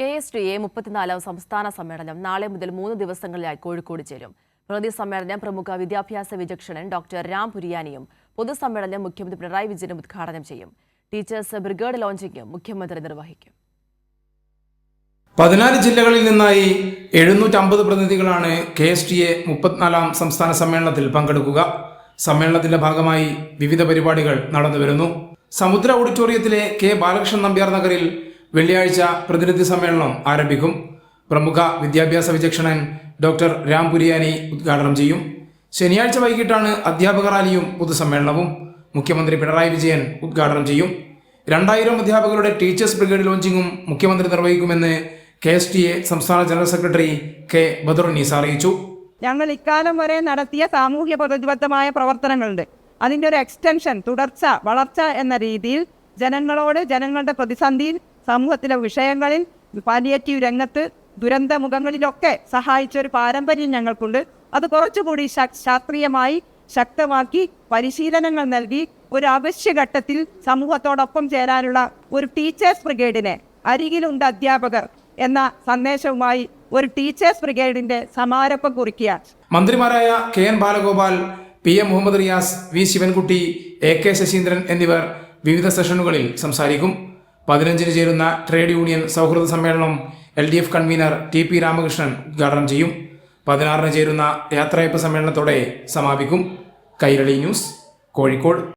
ASTA 34 സംസ്ഥാന സമ്മേളനം നാളെ മുതൽ 3 ദിവസങ്ങളിലായി കോഴിക്കോട് ചേരും. പ്രതി സമ്മേളനം പ്രമുഖ വിദ്യാഭ്യാസ വിചക്ഷണൻ ഡോക്ടർ രാം പുരിയാനിയും പൊതുസമ്മേളനം മുഖ്യമന്ത്രി പിണറായി വിജയനും ഉദ്ഘാടനം ചെയ്യും. ടീച്ചേഴ്സ് ബ്രിഗേഡ് ലോഞ്ചിംഗ് മുഖ്യമന്ത്രി നിർവഹിക്കും. 14 ജില്ലകളിൽ നിന്നായി 750 പ്രതിനിധികളാണ് KSTA 34 സംസ്ഥാന സമ്മേളനത്തിൽ പങ്കെടുക്കുക. സമ്മേളനത്തിന്റെ ഭാഗമായി വിവിധ പരിപാടികൾ നടന്നുവരുന്നു. സമുദ്ര ഓഡിറ്റോറിയത്തിലെ K ബാലകൃഷ്ണൻ നമ്പ്യാർ നഗറിൽ വെള്ളിയാഴ്ച പ്രതിനിധി സമ്മേളനം ആരംഭിക്കും. പ്രമുഖ വിദ്യാഭ്യാസ വിചക്ഷണൻ ഡോക്ടർ രാം പുരിയാനി ഉദ്ഘാടനം ചെയ്യും. ശനിയാഴ്ച വൈകിട്ടാണ് അധ്യാപക റാലിയും പൊതുസമ്മേളനവും. മുഖ്യമന്ത്രി പിണറായി വിജയൻ ഉദ്ഘാടനം ചെയ്യും. 2000 അധ്യാപകരുടെ ടീച്ചേഴ്സ് ബ്രിഗേഡ് ലോഞ്ചിങ്ങും മുഖ്യമന്ത്രി നിർവഹിക്കുമെന്ന് KSTA സംസ്ഥാന ജനറൽ സെക്രട്ടറി K ബദറുന്നീസ അറിയിച്ചു. ഞങ്ങൾ ഇക്കാലം വരെ നടത്തിയ സാമൂഹ്യ പ്രതിബദ്ധമായ പ്രവർത്തനങ്ങളുണ്ട്. അതിൻ്റെ ഒരു എക്സ്റ്റൻഷൻ, തുടർച്ച, വളർച്ച എന്ന രീതിയിൽ ജനങ്ങളോട് ജനങ്ങളുടെ പ്രതിസന്ധിയിൽ, സമൂഹത്തിലെ വിഷയങ്ങളിൽ, പാലിയേറ്റീവ് രംഗത്ത്, ദുരന്ത മുഖങ്ങളിലൊക്കെ സഹായിച്ച ഒരു പാരമ്പര്യം ഞങ്ങൾക്കുണ്ട്. അത് കുറച്ചുകൂടി ശാസ്ത്രീയമായി ശക്തമാക്കി പരിശീലനങ്ങൾ നൽകി ഒരു അവശ്യഘട്ടത്തിൽ സമൂഹത്തോടൊപ്പം ചേരാനുള്ള ഒരു ടീച്ചേഴ്സ് ബ്രിഗേഡിനെ, അരികിലുണ്ട് അധ്യാപകർ എന്ന സന്ദേശവുമായി ഒരു ടീച്ചേഴ്സ് ബ്രിഗേഡിന്റെ സമാരംഭം കുറിക്കുക. മന്ത്രിമാരായ KN Balagopal, PM Muhammad Riyas, V Sivankutty, AK Saseendran എന്നിവർ വിവിധ സെഷനുകളിൽ സംസാരിക്കും. 15 ചേരുന്ന ട്രേഡ് യൂണിയൻ സൗഹൃദ സമ്മേളനം LDF കൺവീനർ TP രാമകൃഷ്ണൻ ഉദ്ഘാടനം ചെയ്യും. 16 ചേരുന്ന യാത്രയയപ്പ് സമ്മേളനത്തോടെ സമാപിക്കും. കൈരളി ന്യൂസ്, കോഴിക്കോട്.